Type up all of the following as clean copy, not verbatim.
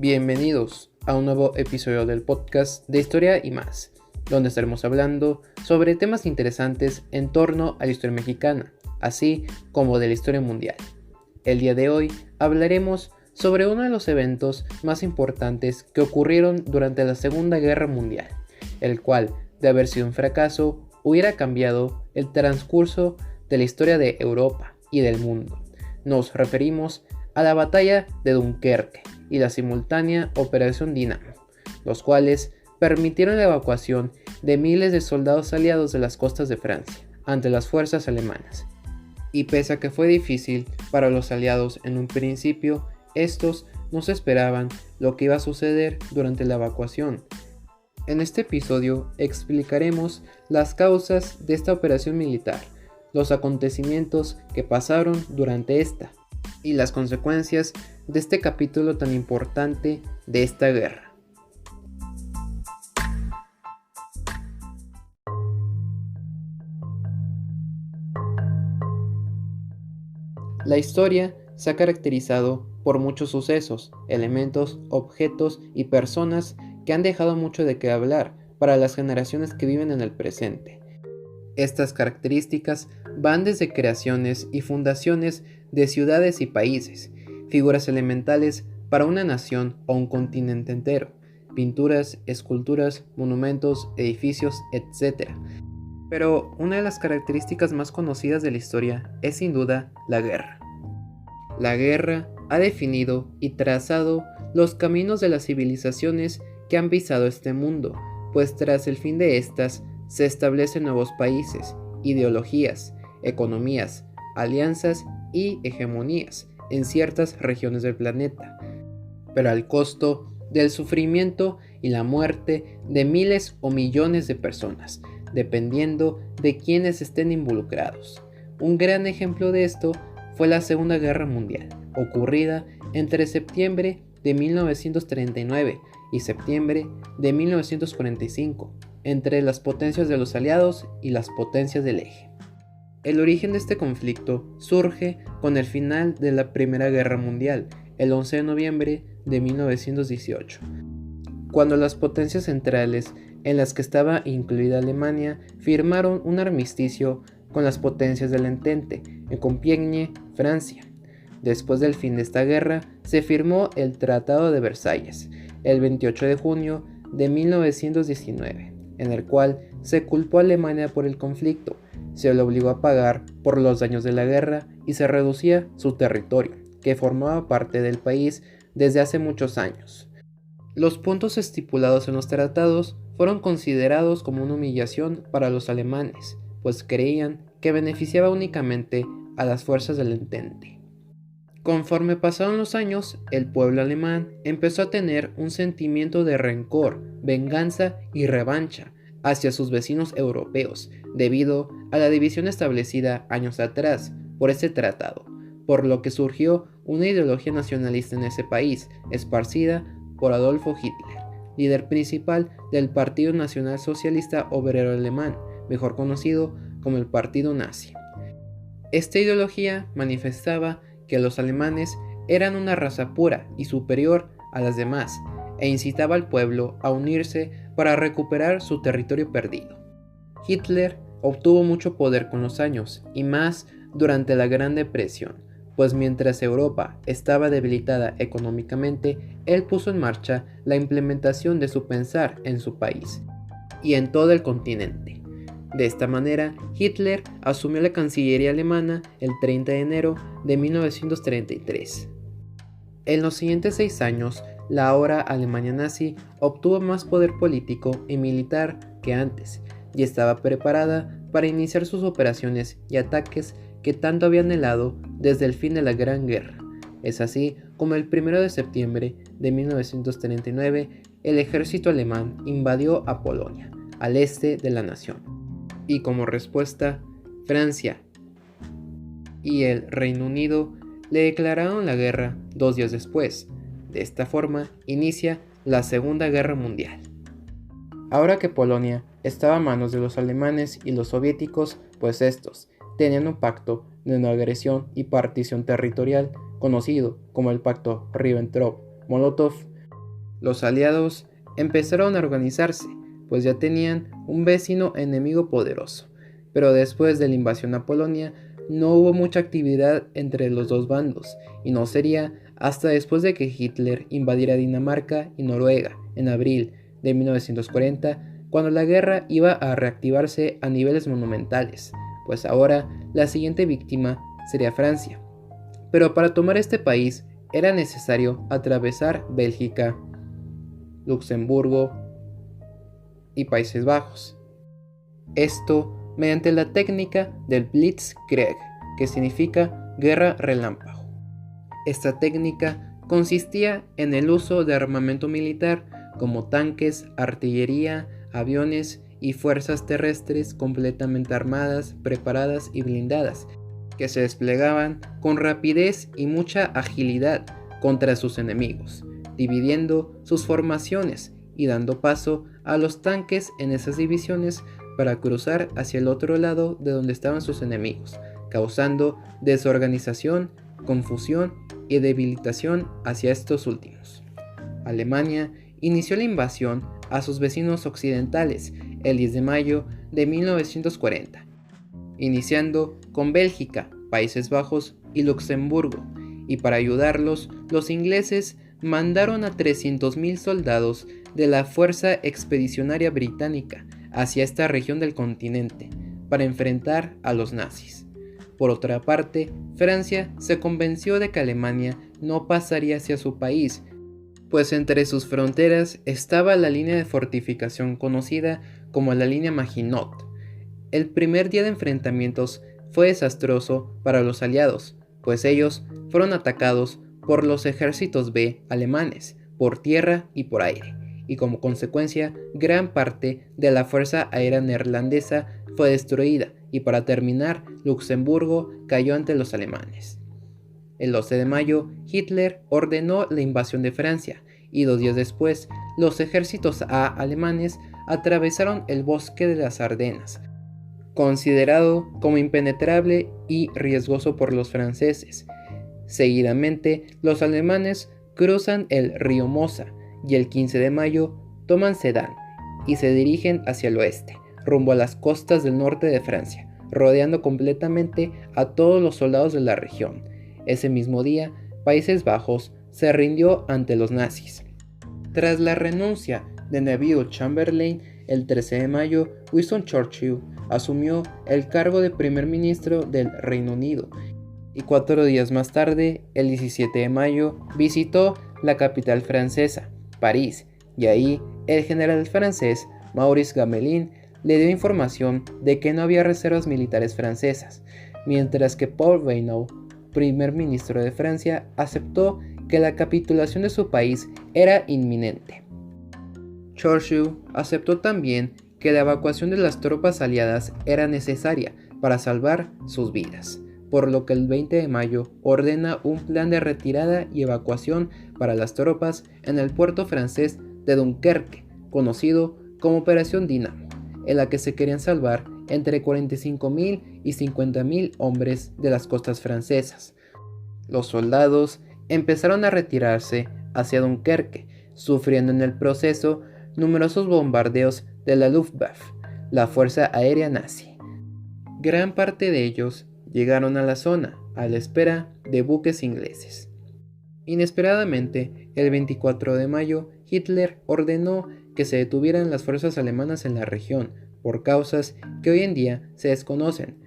Bienvenidos a un nuevo episodio del podcast de Historia y más, donde estaremos hablando sobre temas interesantes en torno a la historia mexicana, así como de la historia mundial. El día de hoy hablaremos sobre uno de los eventos más importantes que ocurrieron durante la Segunda Guerra Mundial, el cual, de haber sido un fracaso, hubiera cambiado el transcurso de la historia de Europa y del mundo. Nos referimos a la batalla de Dunkerque y la simultánea Operación Dínamo, los cuales permitieron la evacuación de miles de soldados aliados de las costas de Francia ante las fuerzas alemanas. Y pese a que fue difícil para los aliados en un principio, estos no se esperaban lo que iba a suceder durante la evacuación. En este episodio explicaremos las causas de esta operación militar, los acontecimientos que pasaron durante esta y las consecuencias de este capítulo tan importante de esta guerra. La historia se ha caracterizado por muchos sucesos, elementos, objetos y personas que han dejado mucho de qué hablar para las generaciones que viven en el presente. Estas características van desde creaciones y fundaciones de ciudades y países, figuras elementales para una nación o un continente entero, pinturas, esculturas, monumentos, edificios, etc. Pero una de las características más conocidas de la historia es sin duda la guerra. La guerra ha definido y trazado los caminos de las civilizaciones que han pisado este mundo, pues tras el fin de estas se establecen nuevos países, ideologías, economías, alianzas y hegemonías en ciertas regiones del planeta, pero al costo del sufrimiento y la muerte de miles o millones de personas, dependiendo de quienes estén involucrados. Un gran ejemplo de esto fue la Segunda Guerra Mundial, ocurrida entre septiembre de 1939 y septiembre de 1945, entre las potencias de los aliados y las potencias del eje. El origen de este conflicto surge con el final de la Primera Guerra Mundial, el 11 de noviembre de 1918, cuando las potencias centrales, en las que estaba incluida Alemania, firmaron un armisticio con las potencias del Entente en Compiègne, Francia. Después del fin de esta guerra, se firmó el Tratado de Versalles, el 28 de junio de 1919, en el cual se culpó a Alemania por el conflicto, se le obligó a pagar por los daños de la guerra y se reducía su territorio, que formaba parte del país desde hace muchos años. Los puntos estipulados en los tratados fueron considerados como una humillación para los alemanes, pues creían que beneficiaba únicamente a las fuerzas del Entente. Conforme pasaron los años, el pueblo alemán empezó a tener un sentimiento de rencor, venganza y revancha hacia sus vecinos europeos, debido a la división establecida años atrás por este tratado, por lo que surgió una ideología nacionalista en ese país, esparcida por Adolfo Hitler, líder principal del Partido Nacional Socialista Obrero Alemán, mejor conocido como el Partido Nazi. Esta ideología manifestaba que los alemanes eran una raza pura y superior a las demás, e incitaba al pueblo a unirse para recuperar su territorio perdido. Hitler obtuvo mucho poder con los años, y más durante la Gran Depresión, pues mientras Europa estaba debilitada económicamente, él puso en marcha la implementación de su pensar en su país y en todo el continente. De esta manera, Hitler asumió la Cancillería alemana el 30 de enero de 1933. En los siguientes 6 años, la ahora Alemania nazi obtuvo más poder político y militar que antes, y estaba preparada para iniciar sus operaciones y ataques que tanto había anhelado desde el fin de la Gran Guerra. Es así como el 1 de septiembre de 1939, el ejército alemán invadió a Polonia, al este de la nación. Y como respuesta, Francia y el Reino Unido le declararon la guerra 2 días después. De esta forma inicia la Segunda Guerra Mundial. Ahora que Polonia estaba a manos de los alemanes y los soviéticos, pues estos tenían un pacto de no agresión y partición territorial conocido como el Pacto Ribbentrop-Molotov, Los aliados empezaron a organizarse, pues ya tenían un vecino enemigo poderoso, pero después de la invasión a Polonia no hubo mucha actividad entre los dos bandos, y no sería hasta después de que Hitler invadiera Dinamarca y Noruega en abril de 1940 cuando la guerra iba a reactivarse a niveles monumentales, pues ahora la siguiente víctima sería Francia. Pero para tomar este país era necesario atravesar Bélgica, Luxemburgo y Países Bajos. Esto mediante la técnica del Blitzkrieg, que significa guerra relámpago. Esta técnica consistía en el uso de armamento militar como tanques, artillería, aviones y fuerzas terrestres completamente armadas, preparadas y blindadas, que se desplegaban con rapidez y mucha agilidad contra sus enemigos, dividiendo sus formaciones y dando paso a los tanques en esas divisiones para cruzar hacia el otro lado de donde estaban sus enemigos, causando desorganización, confusión y debilitación hacia estos últimos. Alemania inició la invasión a sus vecinos occidentales el 10 de mayo de 1940, iniciando con Bélgica, Países Bajos y Luxemburgo, y para ayudarlos, los ingleses mandaron a 300.000 soldados de la Fuerza Expedicionaria Británica hacia esta región del continente para enfrentar a los nazis. Por otra parte, Francia se convenció de que Alemania no pasaría hacia su país, pues entre sus fronteras estaba la línea de fortificación conocida como la línea Maginot. El primer día de enfrentamientos fue desastroso para los aliados, pues ellos fueron atacados por los ejércitos B alemanes, por tierra y por aire, y como consecuencia gran parte de la fuerza aérea neerlandesa fue destruida, y para terminar, Luxemburgo cayó ante los alemanes. El 12 de mayo, Hitler ordenó la invasión de Francia, y 2 días después, los ejércitos A alemanes atravesaron el bosque de las Ardenas, considerado como impenetrable y riesgoso por los franceses. Seguidamente, los alemanes cruzan el río Mosa y el 15 de mayo toman Sedan y se dirigen hacia el oeste, rumbo a las costas del norte de Francia, rodeando completamente a todos los soldados de la región. Ese mismo día, Países Bajos se rindió ante los nazis. Tras la renuncia de Neville Chamberlain, el 13 de mayo, Winston Churchill asumió el cargo de primer ministro del Reino Unido y 4 días más tarde, el 17 de mayo, visitó la capital francesa, París, y ahí el general francés Maurice Gamelin le dio información de que no había reservas militares francesas, mientras que Paul Reynaud, primer ministro de Francia, aceptó que la capitulación de su país era inminente. Churchill aceptó también que la evacuación de las tropas aliadas era necesaria para salvar sus vidas, por lo que el 20 de mayo ordena un plan de retirada y evacuación para las tropas en el puerto francés de Dunkerque, conocido como Operación Dínamo, en la que se querían salvar entre 45.000 y 50.000 hombres de las costas francesas. Los soldados empezaron a retirarse hacia Dunkerque, sufriendo en el proceso numerosos bombardeos de la Luftwaffe, la fuerza aérea nazi. Gran parte de ellos llegaron a la zona a la espera de buques ingleses. Inesperadamente, el 24 de mayo, Hitler ordenó que se detuvieran las fuerzas alemanas en la región por causas que hoy en día se desconocen,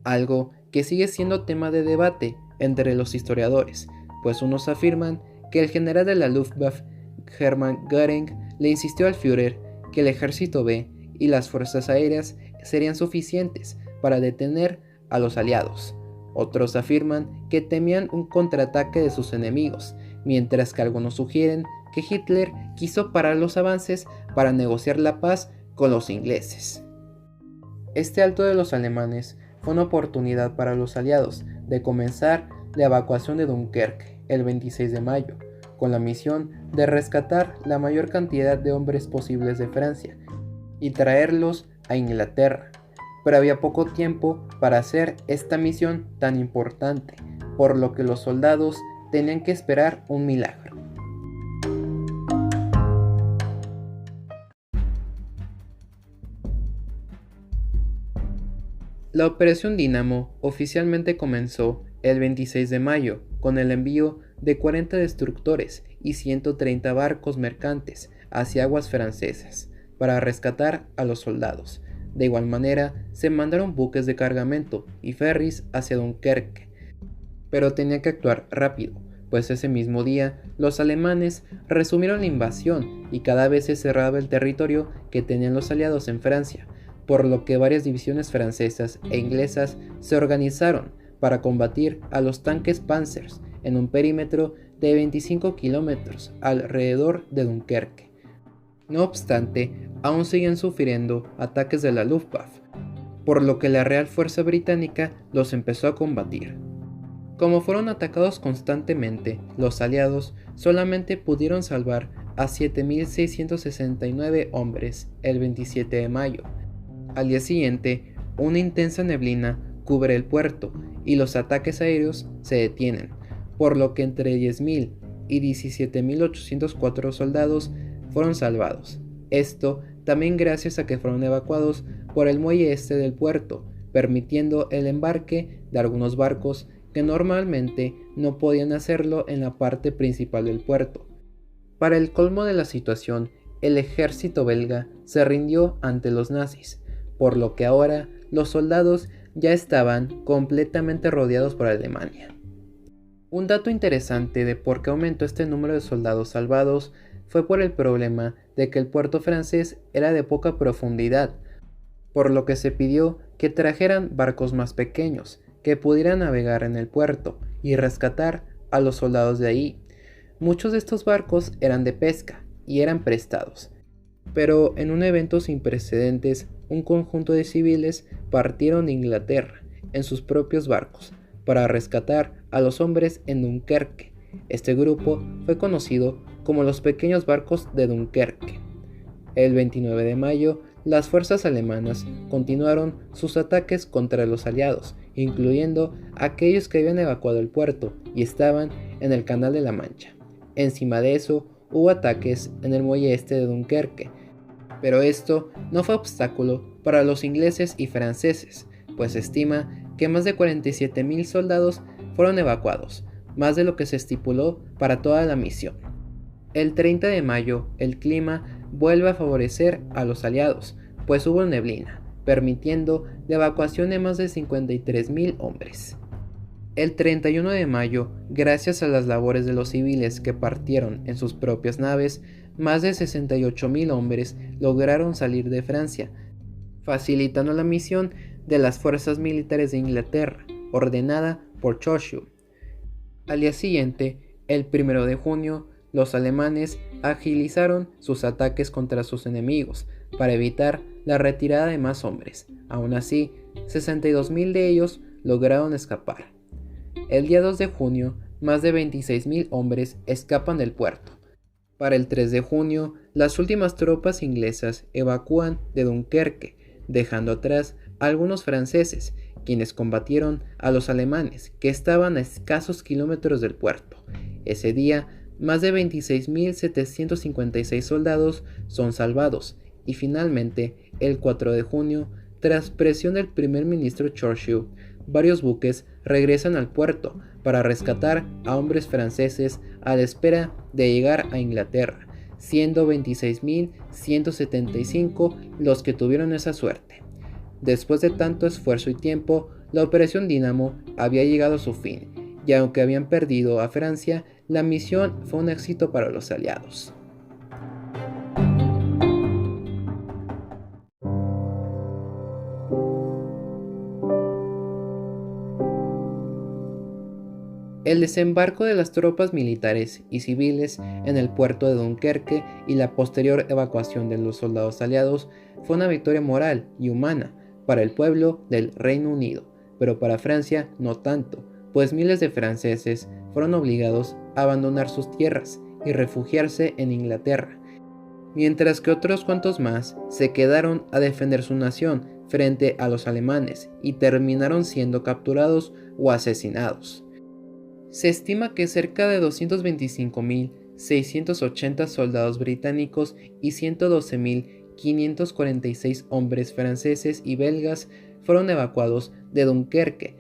algo que sigue siendo tema de debate entre los historiadores, pues unos afirman que el general de la Luftwaffe, Hermann Göring, le insistió al Führer que el ejército B y las fuerzas aéreas serían suficientes para detener a los aliados. Otros afirman que temían un contraataque de sus enemigos, mientras que algunos sugieren que Hitler quiso parar los avances para negociar la paz con los ingleses. Este alto de los alemanes fue una oportunidad para los aliados de comenzar la evacuación de Dunkerque el 26 de mayo, con la misión de rescatar la mayor cantidad de hombres posibles de Francia y traerlos a Inglaterra. Pero había poco tiempo para hacer esta misión tan importante, por lo que los soldados tenían que esperar un milagro. La Operación Dínamo oficialmente comenzó el 26 de mayo con el envío de 40 destructores y 130 barcos mercantes hacia aguas francesas para rescatar a los soldados. De igual manera, se mandaron buques de cargamento y ferries hacia Dunkerque, pero tenía que actuar rápido, pues ese mismo día los alemanes resumieron la invasión y cada vez se cerraba el territorio que tenían los aliados en Francia, por lo que varias divisiones francesas e inglesas se organizaron para combatir a los tanques Panzers en un perímetro de 25 kilómetros alrededor de Dunkerque. No obstante, aún siguen sufriendo ataques de la Luftwaffe, por lo que la Real Fuerza Británica los empezó a combatir. Como fueron atacados constantemente, los aliados solamente pudieron salvar a 7.669 hombres el 27 de mayo. Al día siguiente, una intensa neblina cubre el puerto y los ataques aéreos se detienen, por lo que entre 10.000 y 17.804 soldados fueron salvados. Esto también gracias a que fueron evacuados por el muelle este del puerto, permitiendo el embarque de algunos barcos que normalmente no podían hacerlo en la parte principal del puerto. Para el colmo de la situación, el ejército belga se rindió ante los nazis, por lo que ahora los soldados ya estaban completamente rodeados por Alemania. Un dato interesante de por qué aumentó este número de soldados salvados fue por el problema de que el puerto francés era de poca profundidad, por lo que se pidió que trajeran barcos más pequeños que pudieran navegar en el puerto y rescatar a los soldados de ahí. Muchos de estos barcos eran de pesca y eran prestados, pero en un evento sin precedentes, un conjunto de civiles partieron de Inglaterra en sus propios barcos para rescatar a los hombres en Dunkerque. Este grupo fue conocido como los pequeños barcos de Dunkerque. El 29 de mayo, las fuerzas alemanas continuaron sus ataques contra los aliados, incluyendo aquellos que habían evacuado el puerto y estaban en el Canal de la Mancha. Encima de eso, hubo ataques en el muelle este de Dunkerque, pero esto no fue obstáculo para los ingleses y franceses, pues se estima que más de 47.000 soldados fueron evacuados, más de lo que se estipuló para toda la misión. El 30 de mayo, el clima vuelve a favorecer a los aliados, pues hubo neblina, permitiendo la evacuación de más de 53.000 hombres. El 31 de mayo, gracias a las labores de los civiles que partieron en sus propias naves, más de 68.000 hombres lograron salir de Francia, facilitando la misión de las fuerzas militares de Inglaterra, ordenada por Churchill. Al día siguiente, el 1 de junio, los alemanes agilizaron sus ataques contra sus enemigos para evitar la retirada de más hombres. Aún así, 62.000 de ellos lograron escapar. El día 2 de junio, más de 26.000 hombres escapan del puerto. Para el 3 de junio, las últimas tropas inglesas evacúan de Dunkerque, dejando atrás a algunos franceses, quienes combatieron a los alemanes, que estaban a escasos kilómetros del puerto. Ese día, más de 26.756 soldados son salvados, y finalmente, el 4 de junio, tras presión del primer ministro Churchill, varios buques regresan al puerto para rescatar a hombres franceses a la espera de llegar a Inglaterra, siendo 26.175 los que tuvieron esa suerte. Después de tanto esfuerzo y tiempo, la Operación Dínamo había llegado a su fin, y aunque habían perdido a Francia, la misión fue un éxito para los aliados. El desembarco de las tropas militares y civiles en el puerto de Dunkerque y la posterior evacuación de los soldados aliados fue una victoria moral y humana para el pueblo del Reino Unido, pero para Francia no tanto, pues miles de franceses fueron obligados a abandonar sus tierras y refugiarse en Inglaterra, mientras que otros cuantos más se quedaron a defender su nación frente a los alemanes y terminaron siendo capturados o asesinados. Se estima que cerca de 225.680 soldados británicos y 112.546 hombres franceses y belgas fueron evacuados de Dunkerque,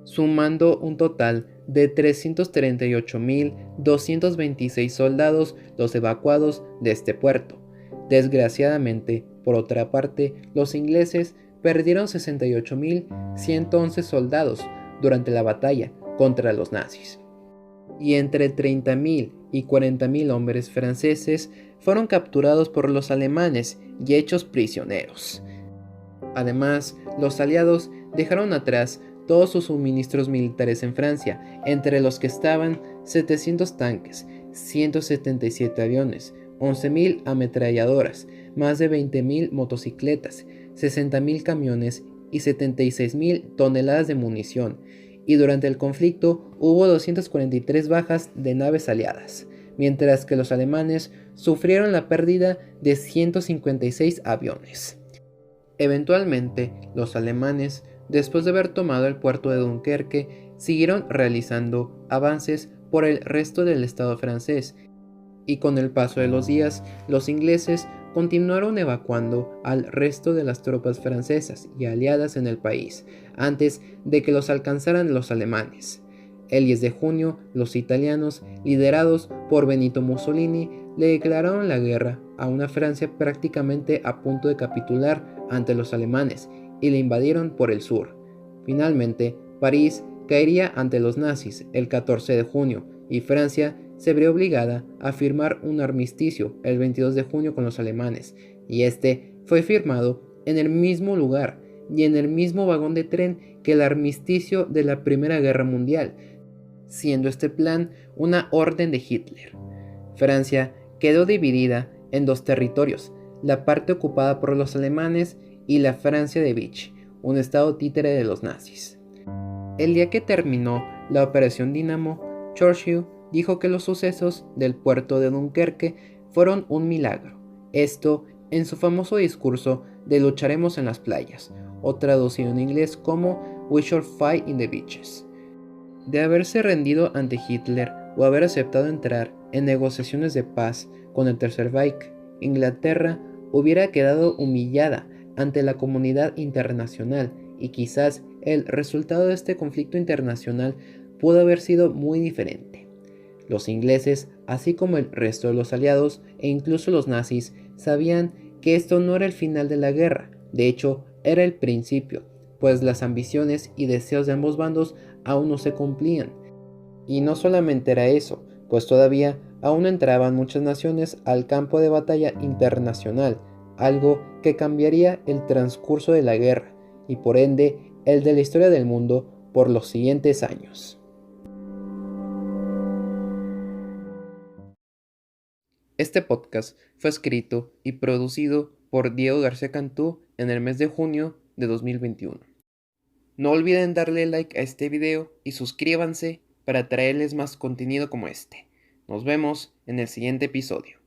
sumando un total de 338.226 soldados los evacuados de este puerto. Desgraciadamente, por otra parte, los ingleses perdieron 68.111 soldados durante la batalla contra los nazis. Y entre 30.000 y 40.000 hombres franceses fueron capturados por los alemanes y hechos prisioneros. Además, los aliados dejaron atrás todos sus suministros militares en Francia, entre los que estaban 700 tanques, 177 aviones, 11.000 ametralladoras, más de 20.000 motocicletas, 60.000 camiones y 76.000 toneladas de munición, y durante el conflicto hubo 243 bajas de naves aliadas, mientras que los alemanes sufrieron la pérdida de 156 aviones. Eventualmente, los alemanes, después de haber tomado el puerto de Dunkerque, siguieron realizando avances por el resto del estado francés, y con el paso de los días, los ingleses continuaron evacuando al resto de las tropas francesas y aliadas en el país, antes de que los alcanzaran los alemanes. El 10 de junio, los italianos, liderados por Benito Mussolini, le declararon la guerra a una Francia prácticamente a punto de capitular ante los alemanes y le invadieron por el sur. Finalmente, París caería ante los nazis el 14 de junio y Francia se vería obligada a firmar un armisticio el 22 de junio con los alemanes, y este fue firmado en el mismo lugar y en el mismo vagón de tren que el armisticio de la Primera Guerra Mundial, siendo este plan una orden de Hitler. Francia quedó dividida en dos territorios, la parte ocupada por los alemanes y la Francia de Vichy, un estado títere de los nazis. El día que terminó la Operación Dínamo, Churchill dijo que los sucesos del puerto de Dunkerque fueron un milagro. Esto en su famoso discurso de Lucharemos en las playas, o traducido en inglés como We shall fight in the beaches. De haberse rendido ante Hitler o haber aceptado entrar en negociaciones de paz con el Tercer Reich, Inglaterra hubiera quedado humillada ante la comunidad internacional, y quizás el resultado de este conflicto internacional pudo haber sido muy diferente. Los ingleses, así como el resto de los aliados e incluso los nazis, sabían que esto no era el final de la guerra, de hecho era el principio, pues las ambiciones y deseos de ambos bandos aún no se cumplían. Y no solamente era eso, pues todavía aún entraban muchas naciones al campo de batalla internacional, algo que cambiaría el transcurso de la guerra y por ende el de la historia del mundo por los siguientes años. Este podcast fue escrito y producido por Diego García Cantú en el mes de junio de 2021. No olviden darle like a este video y suscríbanse para traerles más contenido como este. Nos vemos en el siguiente episodio.